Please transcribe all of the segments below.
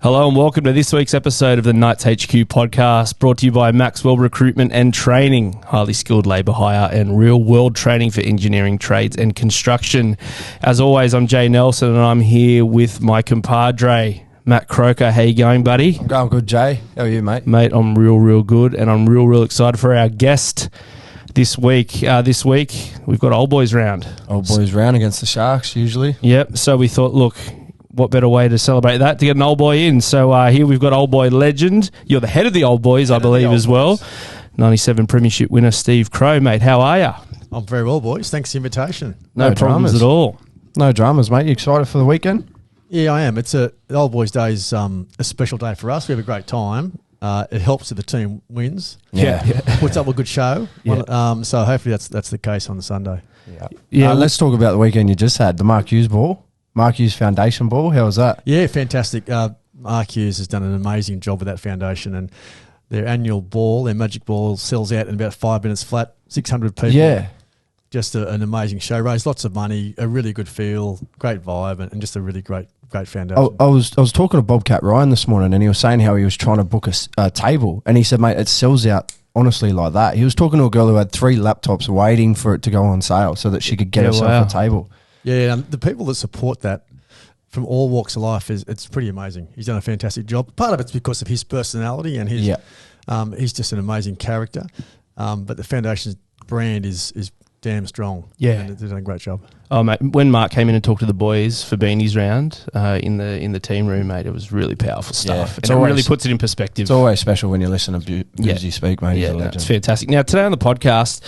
Hello and welcome to this week's episode of the Knights HQ podcast, brought to you by Maxwell Recruitment and Training, highly skilled labour hire and real-world training for engineering, trades and construction. As always, I'm Jay Nelson and I'm here with my compadre, Matt Croker. How you going, buddy? I'm going good, Jay. How are you, mate? Mate, I'm real good, and I'm real excited for our guest this week. This week, we've got Old Boys Round. Old Boys Round against the Sharks, usually. Yep, so we thought, look, what better way to celebrate that, to get an old boy in. So here we've got old boy legend. You're the head of the Old Boys, I believe, as well. 97 premiership winner Steve Crowe, mate. How are you? I'm very well, boys. Thanks for the invitation. No problems at all. No dramas, mate. You excited for the weekend? Yeah, I am. The Old Boys Day is a special day for us. We have a great time. It helps if the team wins. Yeah. Puts up a good show. Yeah. So hopefully that's the case on the Sunday. Yeah. Let's talk about the weekend you just had, the Mark Hughes ball. Mark Hughes Foundation ball. How was that? Yeah, fantastic. Mark Hughes has done an amazing job with that foundation, and their annual ball, their magic ball, sells out in about 5 minutes flat. 600 people. Yeah. Just an amazing show. Raised lots of money, a really good feel, great vibe, and just a really great foundation. I was talking to Bobcat Ryan this morning, and he was saying how he was trying to book a table, and he said, mate, it sells out honestly like that. He was talking to a girl who had 3 laptops waiting for it to go on sale so that she could get herself a table. Yeah, the people that support that from all walks of life it's pretty amazing. He's done a fantastic job. Part of it's because of his personality and his he's just an amazing character. But the foundation's brand is damn strong. Yeah, and they've done a great job. Oh, mate, when Mark came in and talked to the boys for Beanies Round in the team room, mate, it was really powerful stuff. Yeah, and it really puts it in perspective. It's always special when you listen to Boozy speak, mate. Yeah, it's fantastic. Now, today on the podcast,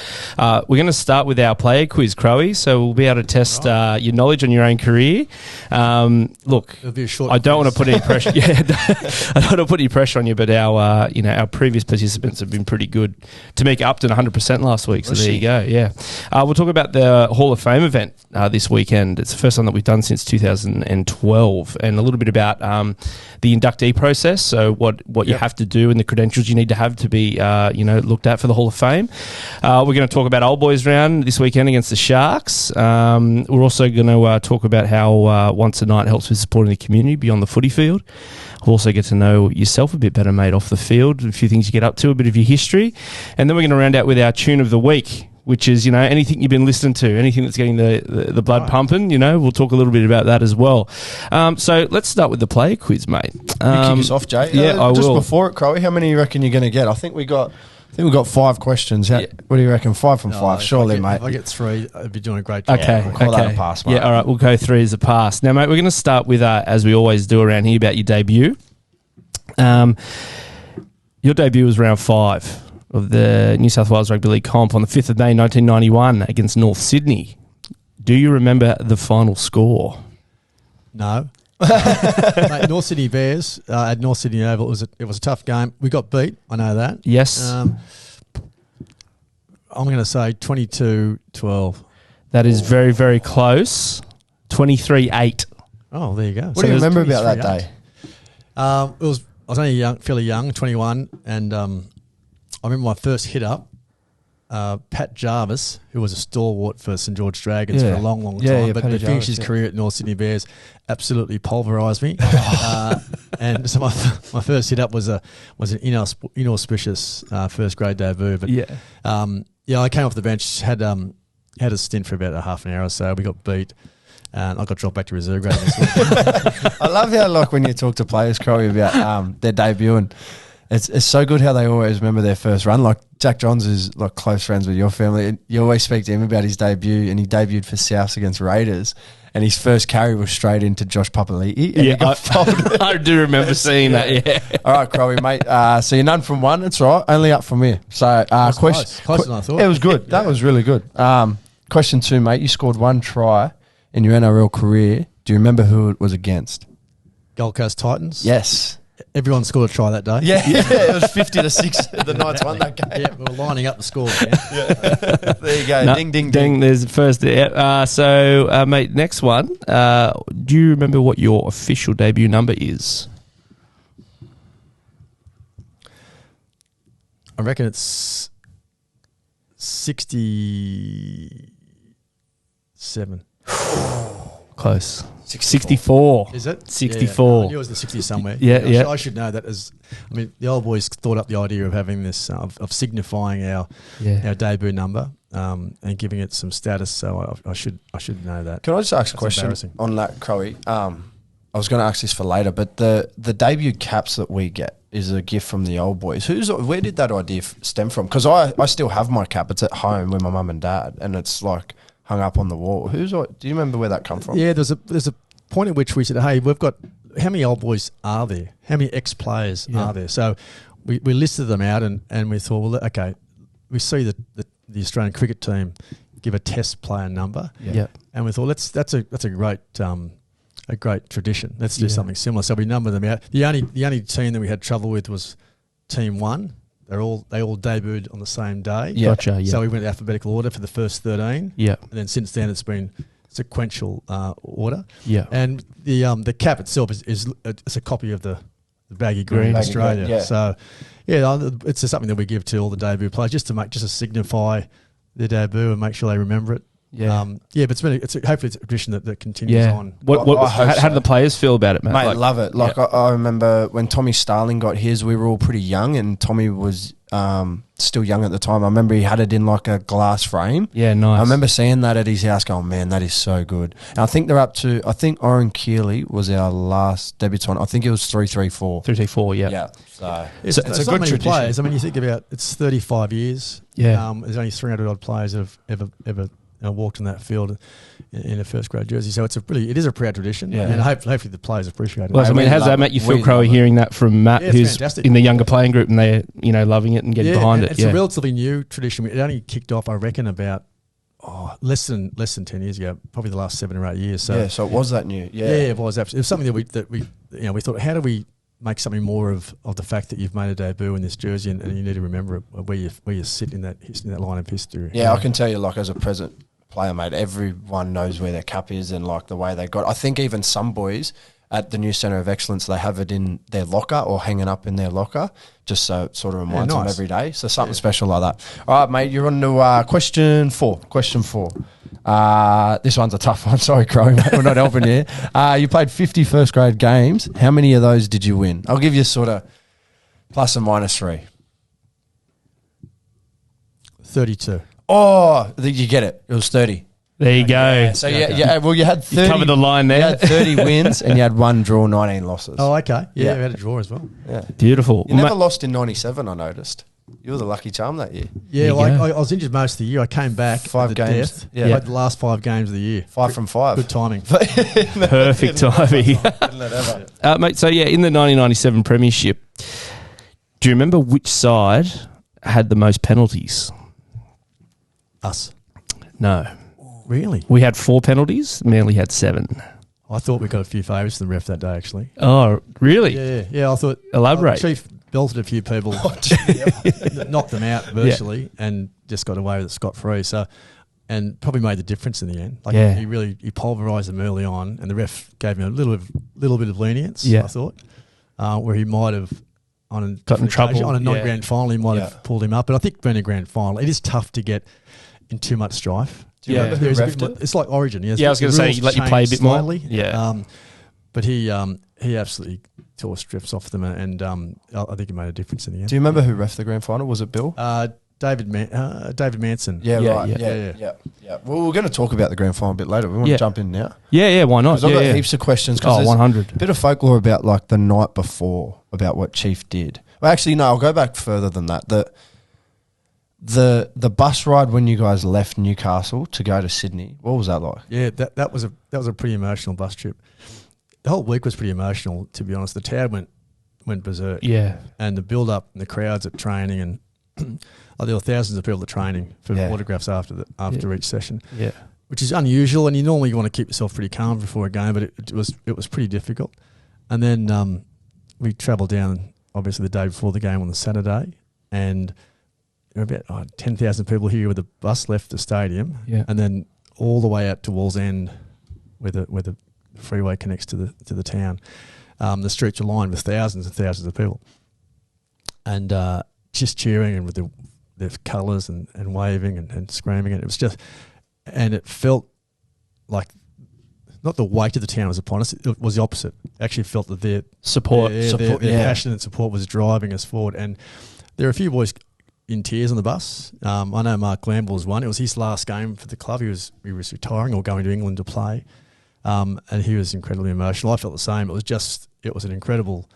we're going to start with our player quiz, Crowey, so we'll be able to test your knowledge on your own career. Look, It'll be a short I don't want to put any pressure. I don't want to put any pressure on you, but our previous participants have been pretty good. Tamika Upton, 100% last week, so there you go. Yeah, we'll talk about the Hall of Fame event this weekend. It's the first one that we've done since 2012, and a little bit about the inductee process. So what you have to do and the credentials you need to have to be looked at for the Hall of Fame. We're going to talk about Old Boys Round this weekend against the Sharks. We're also going to talk about how once a night helps with supporting the community beyond the footy field. We'll also get to know yourself a bit better, mate, off the field, a few things you get up to, a bit of your history, and then we're going to round out with our tune of the week, which is, anything you've been listening to, anything that's getting the blood pumping, we'll talk a little bit about that as well. So let's start with the player quiz, mate. You kick us off, Jay. Yeah, I will. Just before it, Crowey, how many you reckon you're going to get? I think we got 5 questions. What do you reckon? 5 from 5, surely, mate. If I get 3, I'd be doing a great job. Okay, we'll call that a pass, mate. Yeah, all right, we'll go 3 as a pass. Now, mate, we're going to start with, as we always do around here, about your debut. Your debut was round 5 of the New South Wales Rugby League comp on the 5th of May 1991 against North Sydney. Do you remember the final score? No. Mate, North Sydney Bears at North Sydney Oval. It was a tough game. We got beat. I know that. Yes. I'm going to say 22-12. That is very, very close. 23-8. Oh, there you go. What do you remember about that day? I was only fairly young, 21, and I remember my first hit up. Pat Jarvis, who was a stalwart for St George Dragons for a long time, but finished his career at North Sydney Bears, absolutely pulverised me. And so my first hit up was an inauspicious first grade debut. But I came off the bench, had a stint for about a half an hour or so. We got beat. And I got dropped back to reserve grade this week. I love how, when you talk to players, Crowey, about their debut, and it's so good how they always remember their first run. Like Jack Johns is close friends with your family, and you always speak to him about his debut, and he debuted for Souths against Raiders, and his first carry was straight into Josh Papali'i. Yeah, I do remember seeing that. Yeah. All right, Crowey, mate. So you're none from one. It's right. Only up from here. So closer than I thought. It was good. That was really good. Question 2, mate. You scored 1 try in your NRL career. Do you remember who it was against? Gold Coast Titans. Yes. Everyone scored a try that day. Yeah, it was 50-6. The Knights won that game. Yeah, we were lining up the score. There you go. No, ding, ding, ding. There's the first. So, mate, next one. Do you remember what your official debut number is? I reckon it's 67. close. 64. Is it? 64. I knew it was the 60s somewhere. Yeah. I should know that. The old boys thought up the idea of having this, of signifying our debut number and giving it some status. So I should know that. Can I just ask a question on that, Crowey? I was going to ask this for later, but the debut caps that we get is a gift from the old boys. Where did that idea stem from? Because I still have my cap. It's at home with my mum and dad, and it's like hung up on the wall. Do you remember where that come from? Yeah, there's a point at which we said, hey, we've got, how many old boys are there? How many ex-players are there? So we listed them out and we thought, well, okay, we see the Australian cricket team give a test player number. Yeah. And we thought, that's a great tradition. Let's do something similar. So we numbered them out. The only team that we had trouble with was Team 1. They all debuted on the same day. Yeah. Gotcha. Yeah. So we went alphabetical order for the first 13. Yeah. And then since then it's been sequential order. Yeah. And the cap itself is a copy of the baggy green Australia. Yeah. So it's just something that we give to all the debut players just to signify their debut and make sure they remember it. Yeah. But hopefully it's a tradition that continues on. How do the players feel about it, Matt? Mate, love it. I remember when Tommy Starling got his, we were all pretty young, and Tommy was still young at the time. I remember he had it in like a glass frame. Yeah, nice. I remember seeing that at his house going, man, that is so good. And I think they're up to, Oren Keeley was our last debutant. I think it was 334. 334, yeah. Yeah. So it's a good tradition. Players. I mean, you think about it's 35 years. Yeah. There's only 300 odd players that have ever walked in that field in a first grade jersey, so it is a proud tradition, and hopefully the players appreciate it. Well, I mean, how's that make you feel, Crowe, hearing that from Matt, who's fantastic. In the younger playing group, and they're loving it and getting behind it? It's a relatively new tradition. It only kicked off, I reckon, about less than 10 years ago, probably the last 7 or 8 years. So so it was that new. Yeah, it was absolutely. It was something that we thought, how do we make something more of the fact that you've made a debut in this jersey, and you need to remember where you sit in that line of history. Yeah, I can tell you, like, as a present player, mate, everyone knows where their cap is and like the way they got. I think even some boys at the new Centre of Excellence, they have it in their locker or hanging up in their locker, just so it sort of reminds them every day. So something special like that. All right, mate, you're on to question 4. Question 4. This one's a tough one. Sorry, Crowe, mate, we're not helping you. You played 50 first grade games. How many of those did you win? I'll give you sort of plus and minus 3. 32. Oh, you get it. It was 30. There you go. Yeah, so well, you had 30. You covered the line there. You had 30 wins and you had 1 draw, 19 losses. Oh, okay. Yeah, we had a draw as well. Yeah, beautiful. You never lost in 97. I noticed. You were the lucky charm that year. Yeah, I was injured most of the year. I came back 5 games. Yeah, played the last 5 games of the year. 5 from 5. Good timing. Perfect timing. Mate, so in the 1997 premiership, do you remember which side had the most penalties? Us. No. Really? We had 4 penalties. Manly had 7. I thought we got a few favours to the ref that day, actually. Oh, really? Yeah. I thought... Elaborate. Chief belted a few people, knocked them out virtually, and just got away with it scot-free. So, and probably made the difference in the end. He pulverised them early on, and the ref gave him a little bit of lenience, I thought, where he might have... got in trouble. On a non-grand final, he might have pulled him up. But I think being a grand final, it is tough to get in too much strife. Do you remember who refed it? It's like Origin. I was going to say, let you play a bit slightly. more. Yeah. But he absolutely tore strips off them, and I think he made a difference in the end. Do you remember who refed the grand final? Was it Bill? David Manson. Yeah, right. Yeah. Well, we're going to talk about the grand final a bit later. We want to jump in now. Yeah, why not? Because I've got heaps of questions. 100. A bit of folklore about like the night before, about what Chief did. Well, actually, no, I'll go back further than that. The bus ride when you guys left Newcastle to go to Sydney, what was that like? Yeah, that was a pretty emotional bus trip. The whole week was pretty emotional, to be honest. The town went berserk. Yeah. And the build up and the crowds at training, and there were thousands of people at training for autographs after each session. Yeah. Which is unusual, and you normally want to keep yourself pretty calm before a game, but it was pretty difficult. And then we travelled down, obviously, the day before the game on the Saturday, and there were about 10,000 people here with the bus left the stadium, and then all the way out to Walls End, where the freeway connects to the town. The streets are lined with thousands and thousands of people, and just cheering and with their colours and waving and screaming. And it was just, and it felt like not the weight of the town was upon us. It was the opposite. Actually felt that their passion and support was driving us forward. And there are a few boys in tears on the bus. I know Mark Glamble was one. It was his last game for the club. He was retiring or going to England to play, and he was incredibly emotional. I felt the same. It was an incredible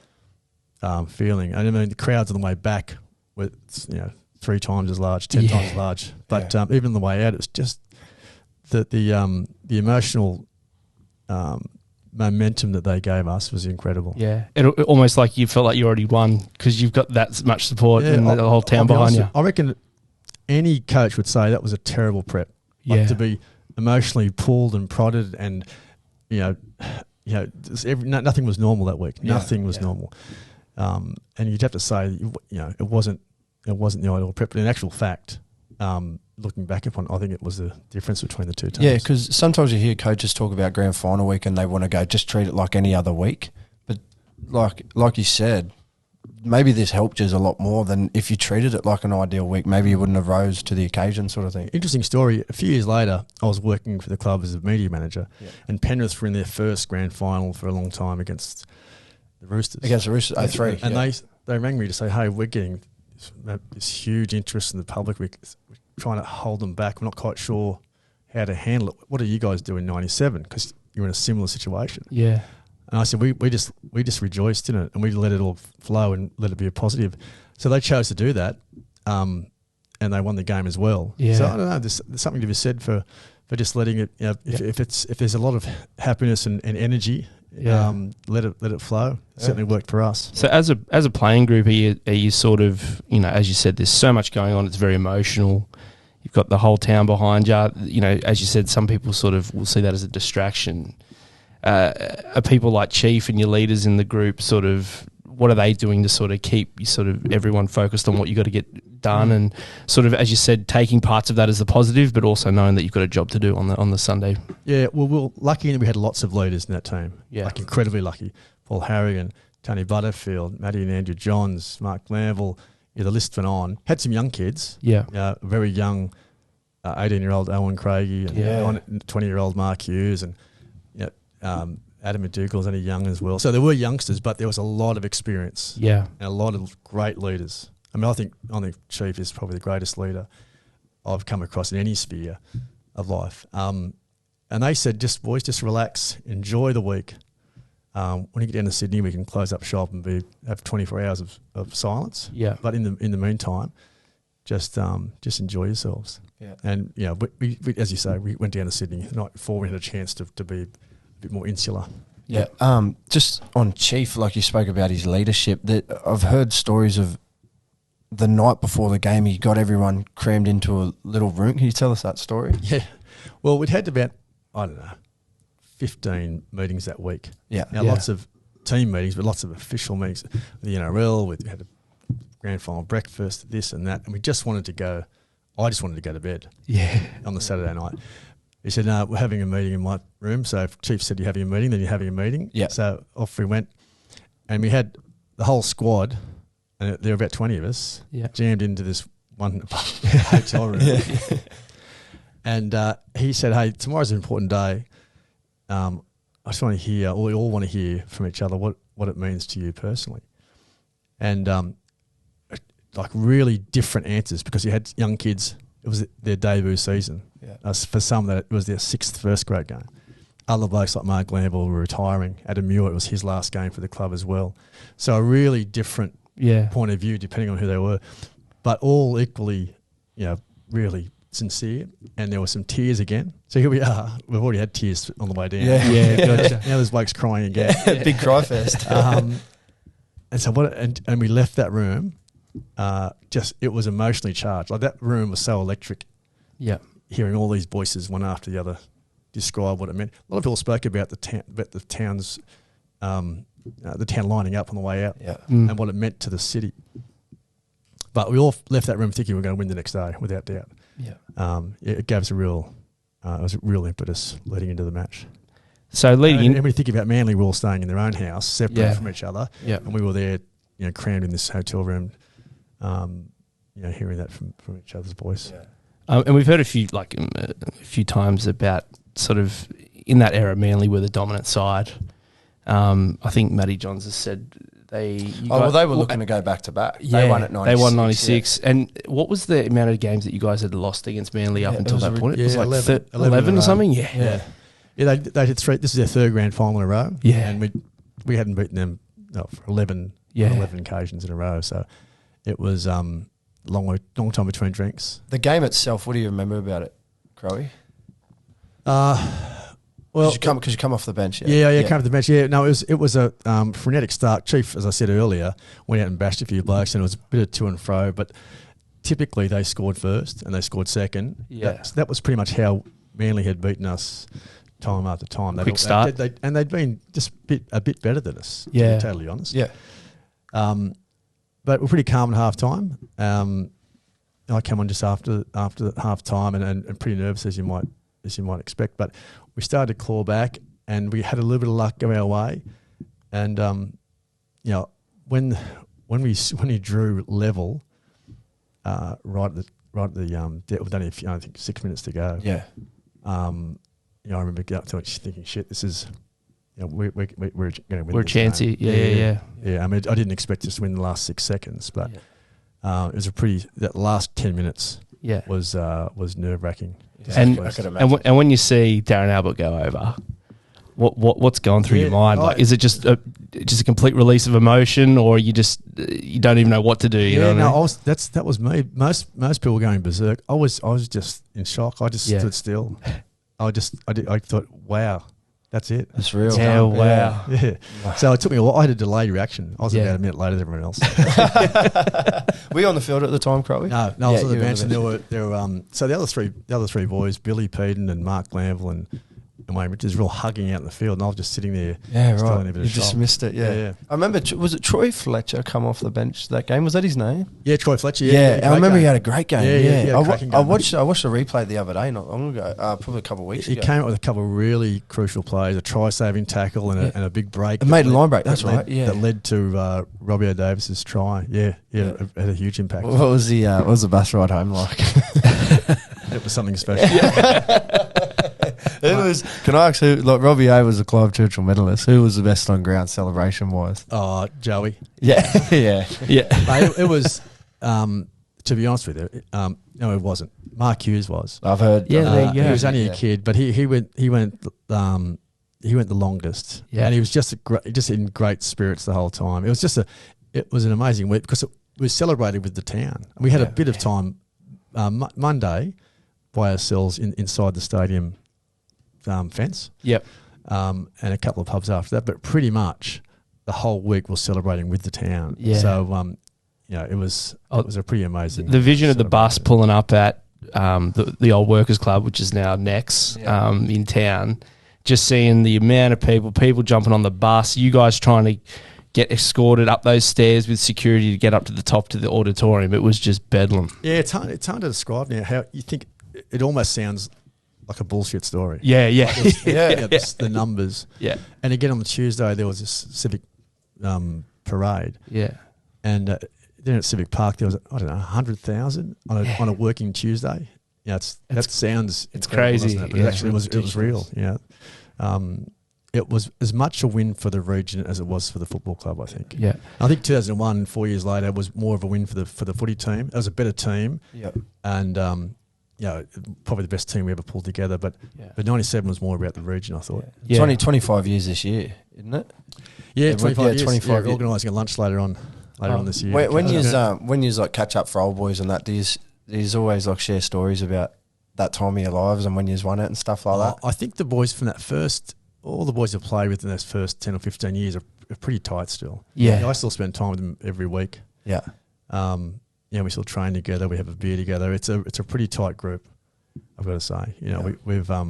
feeling. And I mean, the crowds on the way back were 3 times as large, 10 times as large. But even on the way out, it was just the emotional momentum that they gave us was incredible. Yeah, it almost like you felt like you already won because you've got that much support and the whole town behind you. I reckon any coach would say that was a terrible prep. Like to be emotionally pulled and prodded, and nothing was normal that week. Nothing was normal, and you'd have to say it wasn't the ideal prep. But in actual fact, looking back upon, I think it was the difference between the two teams. Yeah, because sometimes you hear coaches talk about grand final week and they want to go just treat it like any other week. But like you said, maybe this helped you a lot more than if you treated it like an ideal week. Maybe you wouldn't have rose to the occasion, sort of thing. Interesting story. A few years later, I was working for the club as a media manager, and Penrith were in their first grand final for a long time against the Roosters. Against the Roosters, 0-3. And they rang me to say, hey, we're getting this huge interest in the public. We're trying to hold them back. We're not quite sure how to handle it. What do you guys do in 97? Because you're in a similar situation. Yeah. And I said, we just rejoiced in it, and we let it all flow and let it be a positive. So they chose to do that, and they won the game as well. Yeah. So I don't know. There's something to be said for just letting it. If there's a lot of happiness and energy, let it flow. It certainly worked for us. So as a playing group, are you sort of, as you said, there's so much going on. It's very emotional. You've got the whole town behind you. As you said, some people sort of will see that as a distraction. Are people like Chief and your leaders in the group sort of, what are they doing to sort of keep you sort of everyone focused on what you got to get done, and sort of, as you said, taking parts of that as the positive, but also knowing that you've got a job to do on the Sunday? Yeah, well, we're lucky that we had lots of leaders in that team. Yeah, like incredibly lucky. Paul Harrigan, Tony Butterfield, Matty and Andrew Johns, Mark Glanville. Yeah, the list went on. Had some young kids. Yeah, very young, 18-year-old Owen Craigie, and 20-year-old Mark Hughes, and Adam McDougall was only young as well. So there were youngsters, but there was a lot of experience. Yeah. And a lot of great leaders. I mean, I think Chief is probably the greatest leader I've come across in any sphere of life. And they said, boys, just relax, enjoy the week. When you get down to Sydney, we can close up shop and have 24 hours of silence. Yeah. But in the meantime, just enjoy yourselves. Yeah. And we as you say, we went down to Sydney the night before. We had a chance to be a bit more insular. Yeah. Just on Chief, like you spoke about his leadership, that I've heard stories of the night before the game, he got everyone crammed into a little room. Can you tell us that story? Yeah. Well, we'd had about, 15 meetings that week. Yeah. Now, lots of team meetings, but lots of official meetings. The NRL, we had a grand final breakfast, this and that, and we just wanted to go. I just wanted to go to bed. Yeah. On the Saturday night. He said, no, we're having a meeting in my room. So if Chief said, you're having a meeting, then you're having a meeting. Yeah. So off we went. And we had the whole squad, and there were about 20 of us, jammed into this one hotel room. Yeah. And he said, hey, tomorrow's an important day. I just want to hear, or we all want to hear from each other what it means to you personally. And like really different answers, because you had young kids. It was their debut season. Yeah. For some, that it was their 6th first grade game. Other blokes like Mark Glanville were retiring. Adam Muir, it was his last game for the club as well. So a really different point of view depending on who they were, but all equally, really sincere. And there were some tears again. So here we are. We've already had tears on the way down. Yeah, gotcha. Now there's blokes crying again. Big cry fest. And so and we left that room. It was emotionally charged. Like that room was so electric. Yeah. Hearing all these voices one after the other describe what it meant. A lot of people spoke about the town's the town lining up on the way out, and what it meant to the city. But we all left that room thinking we were going to win the next day, without doubt. Yeah. It gave us it was a real impetus leading into the match. So leading in, and when you think about Manly, we were all staying in their own house, separate from each other. Yeah. And we were there, crammed in this hotel room, hearing that from each other's voice. Yeah. And we've heard a few times about sort of, in that era, Manly were the dominant side. I think Matty Johns has said they were looking to go back to back. Yeah, they won at 96. They won 96. Yeah. And what was the amount of games that you guys had lost against Manly up until that point? It was like 11 or something? Yeah. Yeah, they did 3. This is their 3rd grand final in a row. Yeah. And we hadn't beaten them for 11 occasions in a row. So it was long time between drinks. The game itself, what do you remember about it, Crowey? Well, because you come off the bench. Yeah, come off the bench. Yeah, no, it was a frenetic start. Chief, as I said earlier, went out and bashed a few blokes, and it was a bit of to and fro. But typically, they scored first and they scored second. Yeah, that was pretty much how Manly had beaten us time after time. Quick start, they'd been just a bit better than us. Yeah, to be totally honest. Yeah, but we're pretty calm at half time. I came on just after half time and pretty nervous as you might expect, but we started to claw back and we had a little bit of luck go our way. And when we drew level, right at the with only I think 6 minutes to go. Yeah. I remember going up to it thinking, shit, this is. We're going to win. We're a chance here. Yeah. I mean, I didn't expect us to win the last 6 seconds, but it was that last 10 minutes. Was nerve wracking. And when you see Darren Albert go over, what's going through your mind? Like, is it just a complete release of emotion, or you don't even know what to do? You know what I mean? That was me. Most people were going berserk. I was just in shock. I just stood still. I thought, wow. That's it. That's real. Yeah, wow. Yeah. So it took me a while. I had a delayed reaction. I was about a minute later than everyone else. Were you on the field at the time, Crowey? No, I was on the bench, and there were so the other three boys, Billy Peden and Mark Glanville and Wayne Richards, were all hugging out in the field, and I was just sitting there. Yeah, right. You just missed it. Yeah. I remember. Was it Troy Fletcher come off the bench that game? Was that his name? Yeah, Troy Fletcher. Yeah, I remember he had a great game. Yeah. I watched the replay the other day, not long ago, probably a couple of weeks ago. He came up with a couple of really crucial plays, a try-saving tackle and a big break. It made a line break. That's right. Yeah, that led to Robbie O'Davis's try. Yeah, it had a huge impact. What was the bus ride home like? It was something special. It was. Can I ask who? Like Robbie A was a Clive Churchill medalist. Who was the best on ground celebration wise? Oh, Joey. Yeah. Mate, it was. To be honest with you, no, it wasn't. Mark Hughes was. I've heard. Yeah, there you go. He was only a kid, but he went the longest. Yeah, and he was just in great spirits the whole time. It was an amazing week because it was celebrated with the town. And we had a bit of time Monday by ourselves inside the stadium fence. Yep. And a couple of pubs after that, but pretty much the whole week was celebrating with the town. Yeah. So it was a pretty amazing. The vision of the bus pulling up at the old Workers Club, which is now Nex, in town. Just seeing the amount of people jumping on the bus, you guys trying to get escorted up those stairs with security to get up to the top to the auditorium. It was just bedlam. Yeah, it's hard to describe now. How you think it almost sounds like a bullshit story. Yeah. The numbers. Yeah. And again on the Tuesday there was this civic parade. Yeah. And then at Civic Park there was 100,000 on a working Tuesday. Yeah, that sounds it's crazy, it? But it was real. Yeah. It was as much a win for the region as it was for the football club, I think. Yeah. I think 2001, 4 years later, was more of a win for the footy team. It was a better team. Yeah. And probably the best team we ever pulled together. But 97 was more about the region, I thought. Yeah. It's only 25 years this year, isn't it? Yeah, 25 years. 25 years. Organising a lunch later on this year. When you like catch up for old boys and that, do you always like share stories about that time of your lives and when you won it and stuff like that? I think the boys from that all the boys I've played with in those first 10 or 15 years are pretty tight still. Yeah. I still spend time with them every week. Yeah. We still train together. We have a beer together. It's a pretty tight group, I've got to say. We've I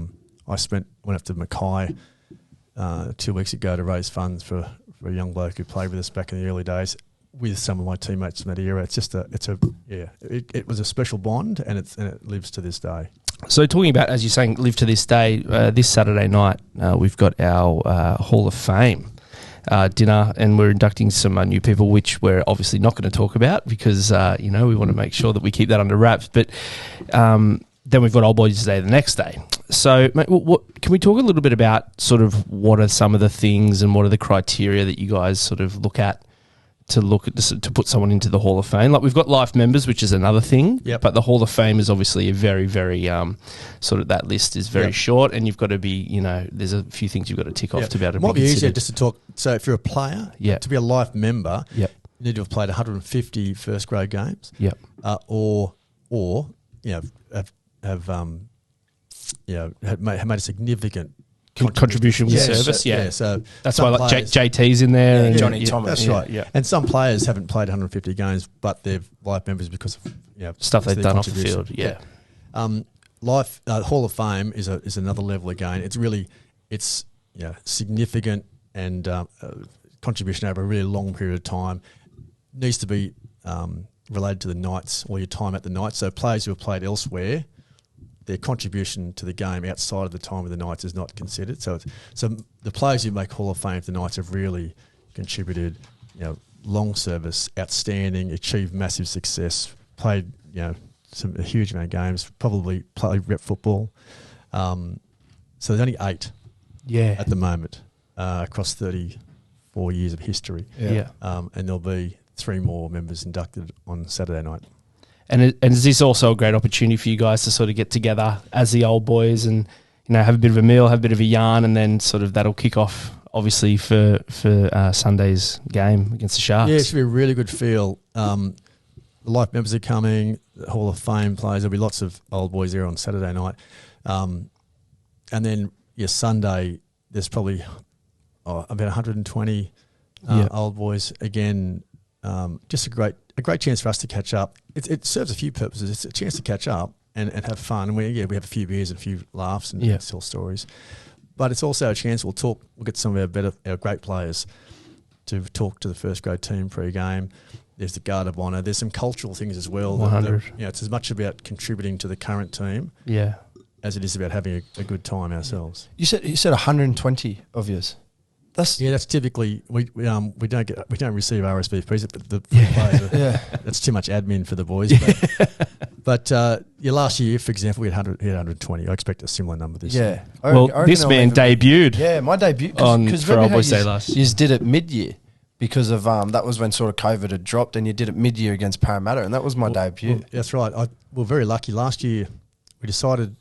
went up to Mackay 2 weeks ago to raise funds for a young bloke who played with us back in the early days with some of my teammates from that era. It was a special bond and it lives to this day. So talking about, as you're saying, live to this day, this Saturday night, we've got our Hall of Fame dinner, and we're inducting some new people, which we're obviously not going to talk about because, we want to make sure that we keep that under wraps. But then we've got Old Boys Day the next day. So, mate, what can we talk a little bit about sort of what are some of the things and what are the criteria that you guys sort of look at to put someone into the Hall of Fame? Like, we've got life members, which is another thing. Yep. But the Hall of Fame is obviously a very, very sort of, that list is very short, and you've got to be, there's a few things you've got to tick off to be able to. It might be easier considered. just to talk. So, if you're a player, to be a life member, you need to have played 150 first grade games. Yep. Or have made a significant contribution with service. So that's why like JT's in there and Johnny Thomas. That's right. Yeah. And some players haven't played 150 games, but they're life members because of stuff they've done off the field. Yeah. Life Hall of Fame is another level again. It's significant and contribution over a really long period of time. Needs to be related to the Knights or your time at the Knights. So players who have played elsewhere, their contribution to the game outside of the time of the Knights is not considered. So the players who make Hall of Fame for the Knights have really contributed, long service, outstanding, achieved massive success, played, a huge amount of games, probably played rep football. So there's only 8 at the moment across 34 years of history. Yeah. And there'll be 3 more members inducted on Saturday night. And is this also a great opportunity for you guys to sort of get together as the old boys and, have a bit of a meal, have a bit of a yarn, and then sort of that'll kick off, obviously, for Sunday's game against the Sharks? Yeah, it should be a really good feel. The life members are coming, the Hall of Fame players. There'll be lots of old boys there on Saturday night. And then, Sunday, there's probably about 120 old boys. Again, just a great chance for us to catch up. It serves a few purposes. It's a chance to catch up and have fun. And we have a few beers and a few laughs and tell stories. But it's also a chance we'll get some of our great players to talk to the first grade team pre-game. There's the Guard of Honour. There's some cultural things as well. 100. It's as much about contributing to the current team as it is about having a good time ourselves. You said 120 of yours. That's typically we don't receive RSVPs, but the players that's too much admin for the boys. But last year, for example, we had 120. I expect a similar number this year. This man debuted. Yeah, my debut for Old Boys Day last year. You did it mid-year because of that was when sort of COVID had dropped, and you did it mid-year against Parramatta, and that was my debut. Well, that's right. We're very lucky. Last year, we decided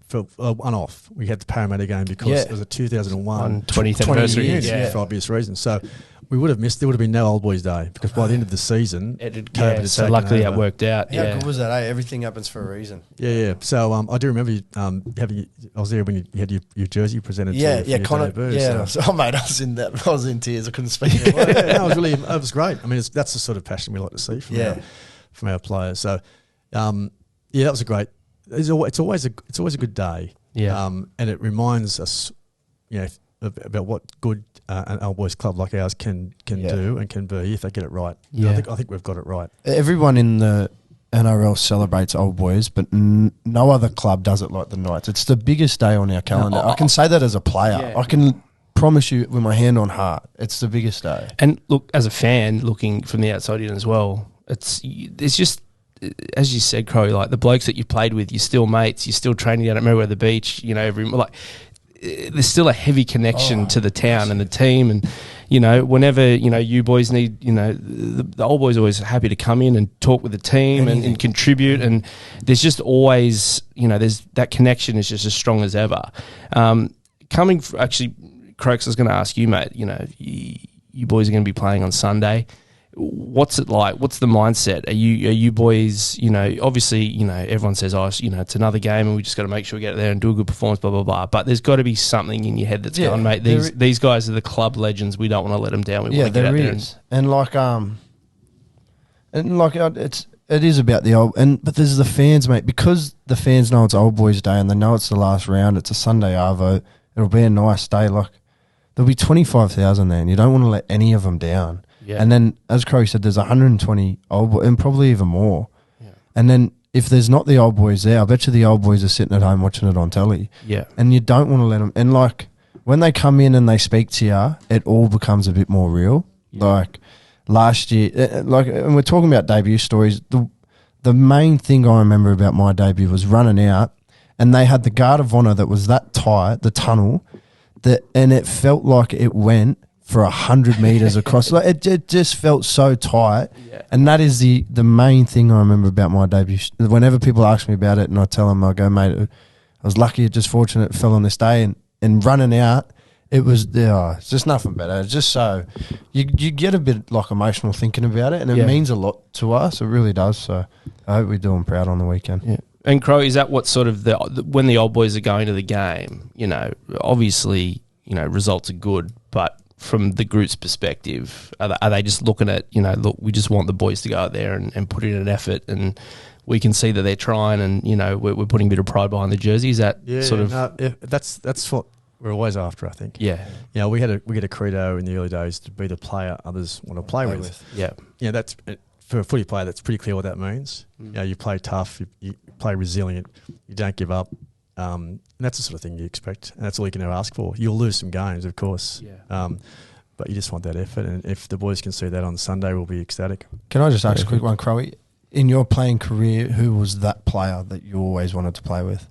for one-off. We had the Parramatta game because it was a 2001 20th anniversary for obvious reasons. So we would have missed. There would have been no Old Boys Day because by the end of the season, COVID had so luckily it worked out. How good was that? Everything happens for a reason. Yeah. So I do remember having. I was there when you had your jersey presented. Connor. Mate, I was in that. I was in tears. I couldn't speak. It was great. I mean, that's the sort of passion we like to see from our players. So that was a great. It's always a good day, and it reminds us, about what good an old boys club like ours can do and can be if they get it right. Yeah, I think we've got it right. Everyone in the NRL celebrates old boys, but no other club does it like the Knights. It's the biggest day on our calendar. I can say that as a player. Yeah. I can promise you with my hand on heart, it's the biggest day. And look, as a fan looking from the outside in as well, it's just. As you said, Crowe, like the blokes that you played with, you're still mates, you're still training down at Merriweather Beach, there's still a heavy connection to the town and the team. And, whenever, you boys need, the old boys are always happy to come in and talk with the team and contribute. And there's just always, there's that connection is just as strong as ever. Actually, Crokes, I was going to ask you, mate, you boys are going to be playing on Sunday. What's it like? What's the mindset? Are you boys, obviously, everyone says, it's another game and we just got to make sure we get there and do a good performance, blah, blah, blah. But there's got to be something in your head that's going, mate, these guys are the club legends. We don't want to let them down. We want to get out there. It is about the old, but there's the fans, mate, because the fans know it's Old Boys Day and they know it's the last round. It's a Sunday arvo. It'll be a nice day. Like there'll be 25,000 there and you don't want to let any of them down. Yeah. And then, as Crowe said, there's 120 old boys, and probably even more. Yeah. And then, if there's not the old boys there, I bet you the old boys are sitting at home watching it on telly. Yeah. And you don't want to let them. And when they come in and they speak to you, it all becomes a bit more real. Yeah. Like last year, and we're talking about debut stories. The the main thing I remember about my debut was running out, and they had the guard of honour that was that tight, the tunnel, and it felt like it went for 100 metres across. Like it just felt so tight. Yeah. And that is the main thing I remember about my debut. Whenever people ask me about it and I tell them, I go, mate, I was lucky, just fortunate it fell on this day. And running out, it was, it's just nothing better. It's just so, you get a bit like emotional thinking about it, and it means a lot to us. It really does. So I hope we do them proud on the weekend. Yeah. And Crowe, is that what sort of when the old boys are going to the game, obviously, results are good, but from the group's perspective, are they just looking at, look, we just want the boys to go out there and put in an effort, and we can see that they're trying, and, we're putting a bit of pride behind the jersey? Is that sort of... That's what we're always after, I think. Yeah. We had a credo in the early days to be the player others want to play with. Yeah. That's... For a footy player, that's pretty clear what that means. You play tough, you play resilient, you don't give up. And that's the sort of thing you expect, and that's all you can ever ask for. You'll lose some games, of course, but you just want that effort. And if the boys can see that on Sunday, we'll be ecstatic. Can I just ask a quick one, Crowey? In your playing career, who was that player that you always wanted to play with?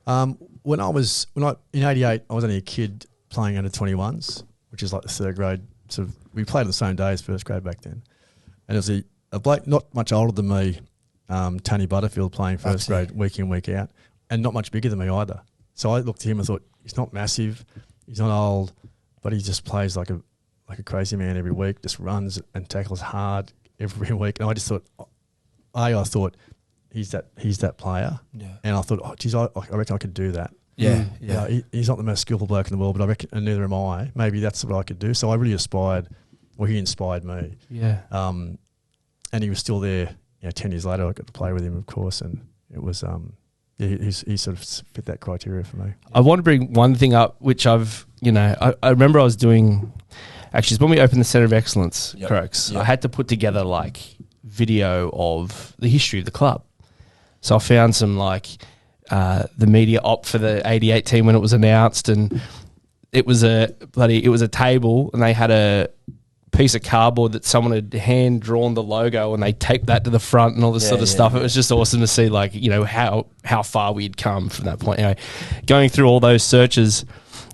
In '88, I was only a kid playing under 21s, which is like the third grade. So we played on the same day as first grade back then. And it was a bloke not much older than me, Tony Butterfield, playing first grade week in, week out, and not much bigger than me either. So I looked at him and thought, he's not massive, he's not old, but he just plays like a crazy man every week, just runs and tackles hard every week. And I just thought, I thought he's that player. Yeah. And I thought, oh, geez, I reckon I could do that. Yeah. He's not the most skillful bloke in the world, but I reckon, and neither am I. Maybe that's what I could do. So I really aspired. Well, he inspired me. Yeah. And he was still there. 10 years later, I got to play with him, of course, and it was he sort of fit that criteria for me. I want to bring one thing up, which I remember I was doing. Actually, it's when we opened the Centre of Excellence, Crokes. I had to put together video of the history of the club. So I found some the media op for the '88 team when it was announced, and it was a table, and they had a piece of cardboard that someone had hand drawn the logo, and they taped that to the front and all this sort of stuff. It was just awesome to see how far we'd come from that point. Going through all those searches,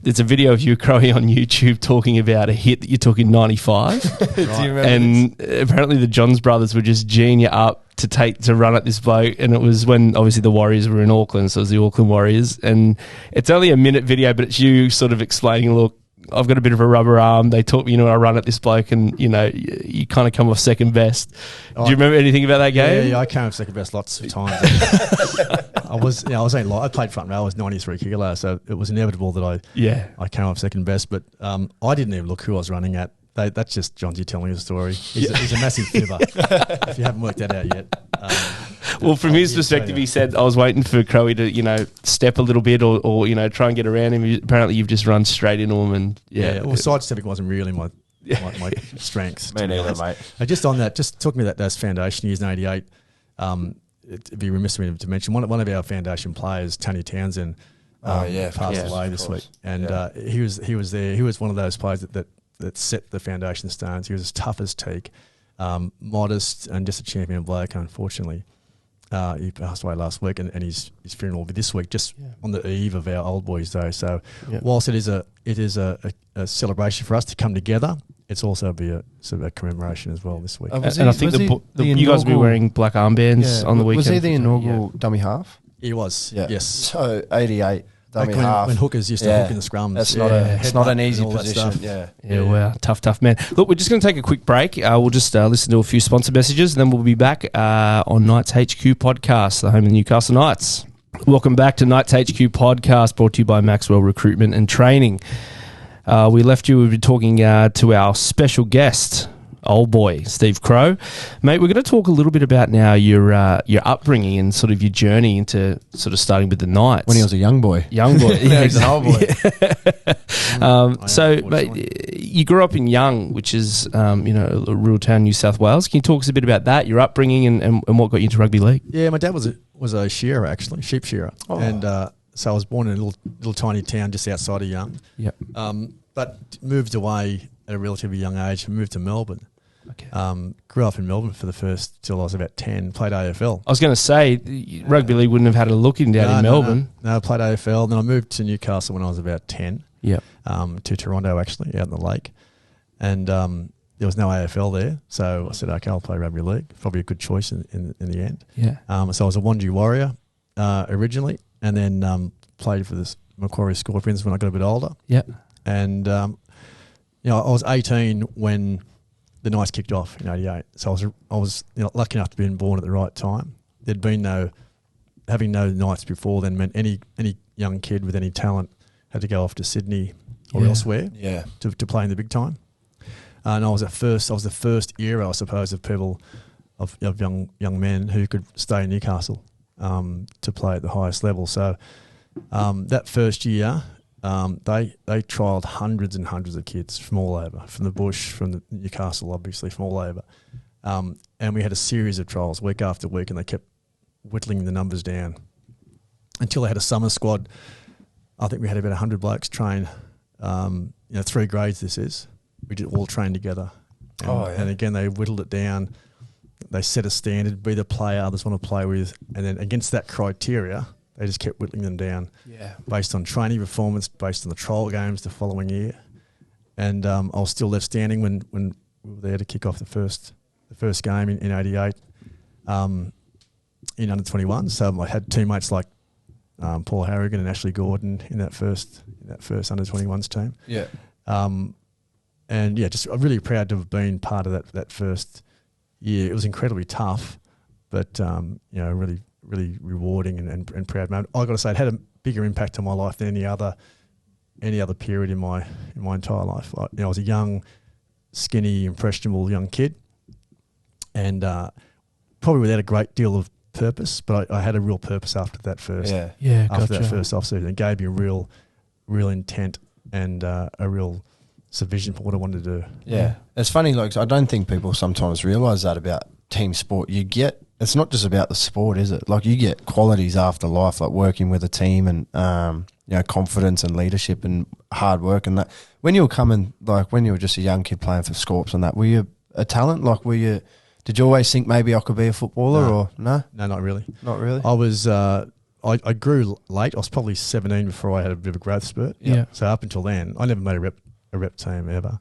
there's a video of you, Crowey, on YouTube talking about a hit that you took in '95. Do you remember and apparently the Johns brothers were just geeing you up to run at this bloke, and it was when obviously the Warriors were in Auckland, so it was the Auckland Warriors, and it's only a minute video, but it's you sort of explaining, look, I've got a bit of a rubber arm. They taught me, I run at this bloke, and you kind of come off second best. Do you remember anything about that game? Yeah, I came off second best lots of times. I played front row. I was 93 kilos, so it was inevitable that I came off second best. But I didn't even look who I was running at. That's just Johnsy telling us a story. He's a massive fibber. If you haven't worked that out yet. Well, from his perspective, he said, I was waiting for Crowey to, step a little bit or try and get around him. Apparently, you've just run straight into him. And well, sidestepping wasn't really my strength. Me neither, mate. Just on that, just talking about those foundation years in '88, it'd be remiss of me to mention one of our foundation players, Tony Townsend, passed away this week. And he was there. He was one of those players that set the foundation stones. He was as tough as teak, modest, and just a champion bloke, unfortunately. He passed away last week, and his funeral will be this week, just on the eve of our Old Boys Day. So, whilst it is a celebration for us to come together, it's also be a sort of a commemoration as well this week. And I think you guys will be wearing black armbands on the weekend. Was he the inaugural dummy half? He was. Yeah. Yes. So 88. When hookers used to hook in the scrums. It's not an easy position. Wow. Tough man. Look, we're just going to take a quick break. We'll just listen to a few sponsor messages, and then we'll be back on Knights HQ Podcast, the home of the Newcastle Knights. Welcome back to Knights HQ Podcast, brought to you by Maxwell Recruitment and Training. We left you, we've been talking to our special guest, old boy, Steve Crowe. Mate, we're going to talk a little bit about now your upbringing and sort of your journey into sort of starting with the Knights. When he was a young boy. Young boy. Now he's an old boy. So, mate, you grew up in Young, which is, a rural town, New South Wales. Can you talk us a bit about that, your upbringing and what got you into rugby league? Yeah, my dad was a shearer, actually, sheep shearer. Oh. And so I was born in a little tiny town just outside of Young. Yep. But moved away at a relatively young age and moved to Melbourne. Okay. Grew up in Melbourne for the first till I was about 10. Played AFL. I was going to say, rugby league wouldn't have had a look in down in Melbourne. No, I played AFL. Then I moved to Newcastle when I was about 10. Yeah. To Toronto, actually, out in the lake. And there was no AFL there. So I said, okay, I'll play rugby league. Probably a good choice in the end. Yeah. So I was a Wandji Warrior originally, and then played for the Macquarie Scorpions when I got a bit older. Yeah. And, I was 18 when the Knights kicked off in 88. So I was lucky enough to be born at the right time. There'd been having no Knights before then meant any young kid with any talent had to go off to Sydney or elsewhere to play in the big time. And I was the first era, I suppose, of people, of young men who could stay in Newcastle to play at the highest level. So that first year, they trialled hundreds and hundreds of kids from all over, from the bush, from the Newcastle, obviously, from all over. And we had a series of trials week after week, and they kept whittling the numbers down until they had a summer squad. I think we had about 100 blokes train, 3 grades this is. We did all train together. And again, they whittled it down. They set a standard, be the player others want to play with. And then against that criteria, they just kept whittling them down based on training performance, based on the trial games the following year. And I was still left standing when we were there to kick off the first game in 88 in under-21. So I had teammates like Paul Harrigan and Ashley Gordon in that first under-21s team. Yeah. And just really proud to have been part of that first year. It was incredibly tough, but really, really rewarding and proud moment. I got to say, it had a bigger impact on my life than any other period in my entire life. I was a young, skinny, impressionable young kid, and probably without a great deal of purpose, but I had a real purpose after that first that first off season. It gave me a real intent and a real vision for what I wanted to do. Yeah. It's funny, like, I don't think people sometimes realise that about team sport. It's not just about the sport, is it? Like, you get qualities after life, like working with a team and, confidence and leadership and hard work and that. When you were just a young kid playing for Scorps and that, were you a talent? Like, did you always think maybe I could be a footballer or no? No, not really. Not really? I was, I grew late. I was probably 17 before I had a bit of a growth spurt. Yeah. So up until then, I never made a rep team ever.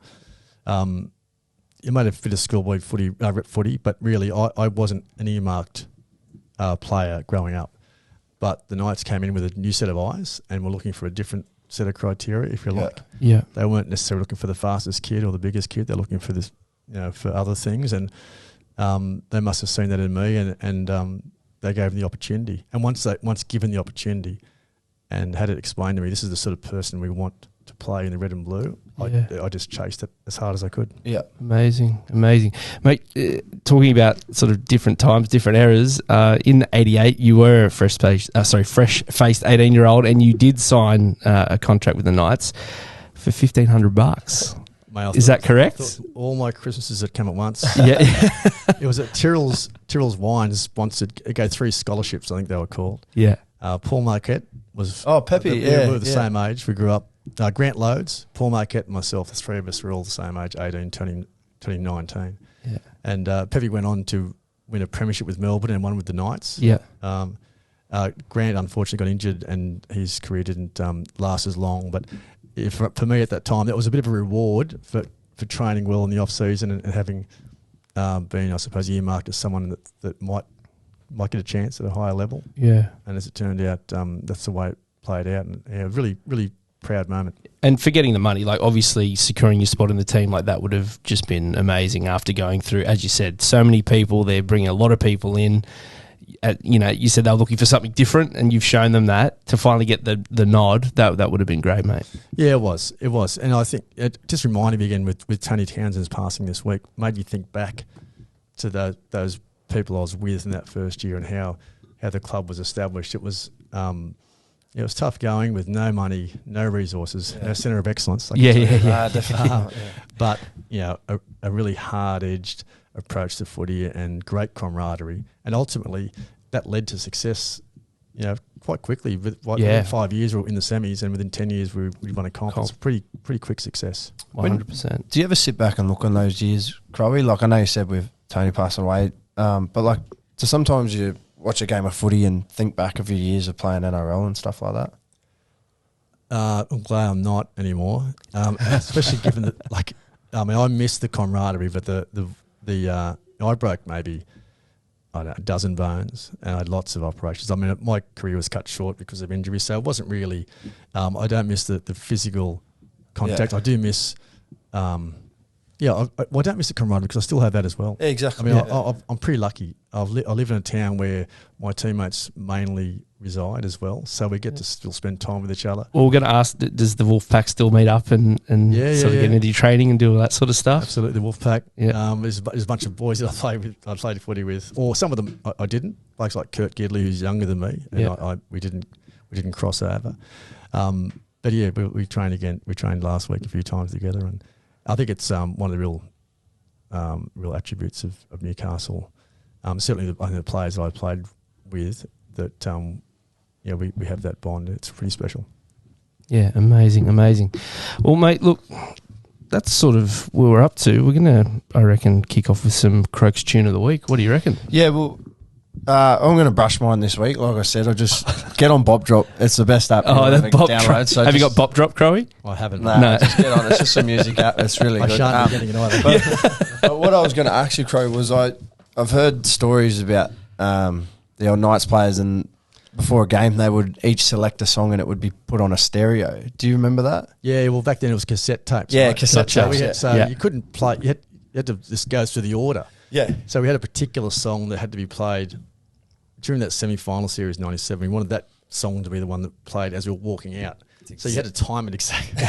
You made a bit of schoolboy footy, rep footy, but really I wasn't an earmarked player growing up. But the Knights came in with a new set of eyes and were looking for a different set of criteria, if you like. Yeah. They weren't necessarily looking for the fastest kid or the biggest kid. They're looking for this, for other things. And they must have seen that in me, and they gave me the opportunity. And once given the opportunity and had it explained to me, this is the sort of person we want to play in the red and blue, I just chased it as hard as I could. Yeah. Amazing. Mate, talking about sort of different times, different eras, in 88 you were a fresh-faced 18-year-old, and you did sign a contract with the Knights for $1,500. Is that correct? All my Christmases had come at once. Yeah. It was at Tyrrell's Wine sponsored. It gave 3 scholarships, I think they were called. Yeah. Paul Marquette was... Oh, Pepe, we were the same age. We grew up. Grant Loads, Paul Marquette and myself, the 3 of us were all the same age, 18, turning 19. Yeah. And Pepe went on to win a premiership with Melbourne and one with the Knights. Yeah. Grant unfortunately got injured and his career didn't last as long. But for me at that time, that was a bit of a reward for training well in the off-season and having been, I suppose, earmarked as someone that might get a chance at a higher level. Yeah. And as it turned out, that's the way it played out. And really, really proud moment. And for getting the money, like obviously securing your spot in the team like that would have just been amazing after going through, as you said, so many people. They're bringing a lot of people in. You said they were looking for something different, and you've shown them that. To finally get the nod, that would have been great, mate. Yeah, it was. And I think it just reminded me again with Tony Townsend's passing this week, made me think back to those people I was with in that first year and how the club was established. It was tough going with no money, no resources, no centre of excellence. Definitely. But a really hard-edged approach to footy and great camaraderie, and ultimately that led to success quite quickly. Within 5 years, we were in the semis, and within 10 years, we won a comp. It's pretty quick success. 100%. Do you ever sit back and look on those years, Crowey? Like, I know you said with Tony passing away, but like, so sometimes you watch a game of footy and think back of your years of playing NRL and stuff like that? I'm glad I'm not anymore, especially given that, I miss the camaraderie, but I broke maybe, I don't know, a dozen bones, and I had lots of operations. I mean, my career was cut short because of injury, so it wasn't really, I don't miss the physical contact. I do miss, I don't miss the camaraderie because I still have that as well. Yeah, exactly. I mean, I'm pretty lucky. I live in a town where my teammates mainly reside as well, so we get to still spend time with each other. Well, we're going to ask, does the Wolfpack still meet up and get into training and do all that sort of stuff? Absolutely, the Wolfpack. Yeah. There's a bunch of boys that I played footy with, or some of them I didn't. Blokes like Kurt Gidley, who's younger than me, and we didn't cross over. But yeah, we trained again. We trained last week a few times together, and I think it's one of the real attributes of Newcastle. Certainly, the players that I played with, that we have that bond. It's pretty special. Yeah, amazing. Well, mate, look, that's sort of where we're up to. We're gonna, I reckon, kick off with some Crokes tune of the week. What do you reckon? Yeah, well, I'm going to brush mine this week. Like I said, I'll just get on Bob Drop. It's the best app. That Bob Drop. So have you got Bob Drop, Crowey? I haven't. No. Just get on. It's just a music app. It's really good. I shan't be getting it either. But what I was going to ask you, Crowe, was I've heard stories about the old Knights players, and before a game they would each select a song and it would be put on a stereo. Do you remember that? Yeah, well, back then it was cassette tapes. Yeah, right? cassette tapes. You couldn't play. You had to just go through the order. Yeah. So we had a particular song that had to be played during that semi-final series, 97. We wanted that song to be the one that played as we were walking out. So you had to time it exactly.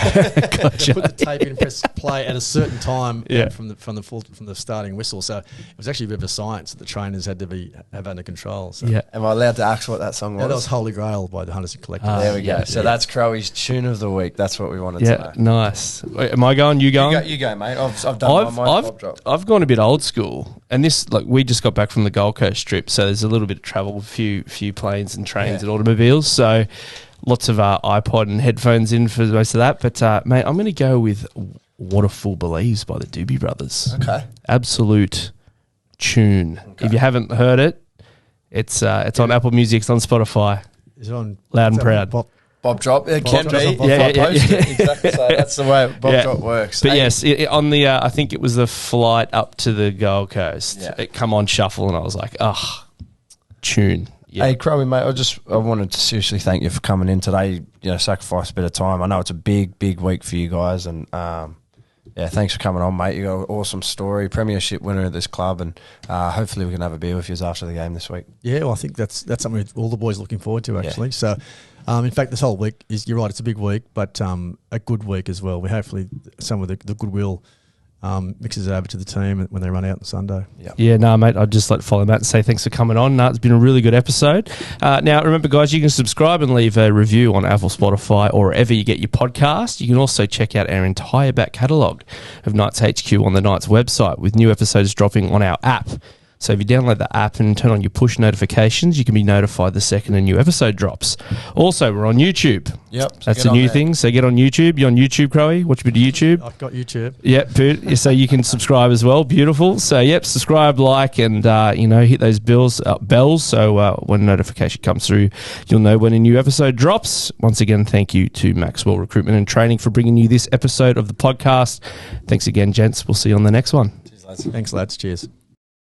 Gotcha. Put the tape in and press play at a certain time from the starting whistle. So it was actually a bit of a science that the trainers had to have under control. So. Yeah. Am I allowed to ask what that song was? Yeah, that was Holy Grail by the Hunters and Collectors. There we go. So that's Crowey's tune of the week. That's what we wanted to know. Nice. Wait, am I going? You going? You go, mate. I've done my Bob Drop. I've gone a bit old school, and this, we just got back from the Gold Coast trip, so there's a little bit of travel, a few planes and trains and automobiles, so lots of iPod and headphones in for most of that. But, mate, I'm going to go with Waterfall Believes by the Doobie Brothers. Okay. Absolute tune. Okay. If you haven't heard it, it's on Apple Music, it's on Spotify. Is it on Loud and Proud? Bob Drop. It can be. Yeah. Exactly. So that's the way Bob Drop works. But yes, on the I think it was the flight up to the Gold Coast. Yeah. It come on shuffle, and I was like, tune. Yeah. Hey, Crowey, mate, I wanted to seriously thank you for coming in today. Sacrifice a bit of time. I know it's a big week for you guys, and thanks for coming on, mate. You got an awesome story, premiership winner at this club, and hopefully we can have a beer with you after the game this week. Yeah, well, I think that's something all the boys are looking forward to, actually. Yeah. So, in fact, this whole week you're right, it's a big week, but a good week as well. We hopefully some of the goodwill mixes over to the team when they run out on Sunday. Mate, I'd just like to follow Matt and say thanks for coming on. It's been a really good episode. Now, remember, guys, you can subscribe and leave a review on Apple, Spotify, or wherever you get your podcast. You can also check out our entire back catalogue of Knights HQ on the Knights website, with new episodes dropping on our app. So if you download the app and turn on your push notifications, you can be notified the second a new episode drops. Also, we're on YouTube. Yep. So that's a new thing. So get on YouTube. You're on YouTube, Crowey? Watch a bit of YouTube. I've got YouTube. Yep. So you can subscribe as well. Beautiful. So, subscribe, like, and, hit those bells. So when a notification comes through, you'll know when a new episode drops. Once again, thank you to Maxwell Recruitment and Training for bringing you this episode of the podcast. Thanks again, gents. We'll see you on the next one. Cheers, lads. Thanks, lads. Cheers.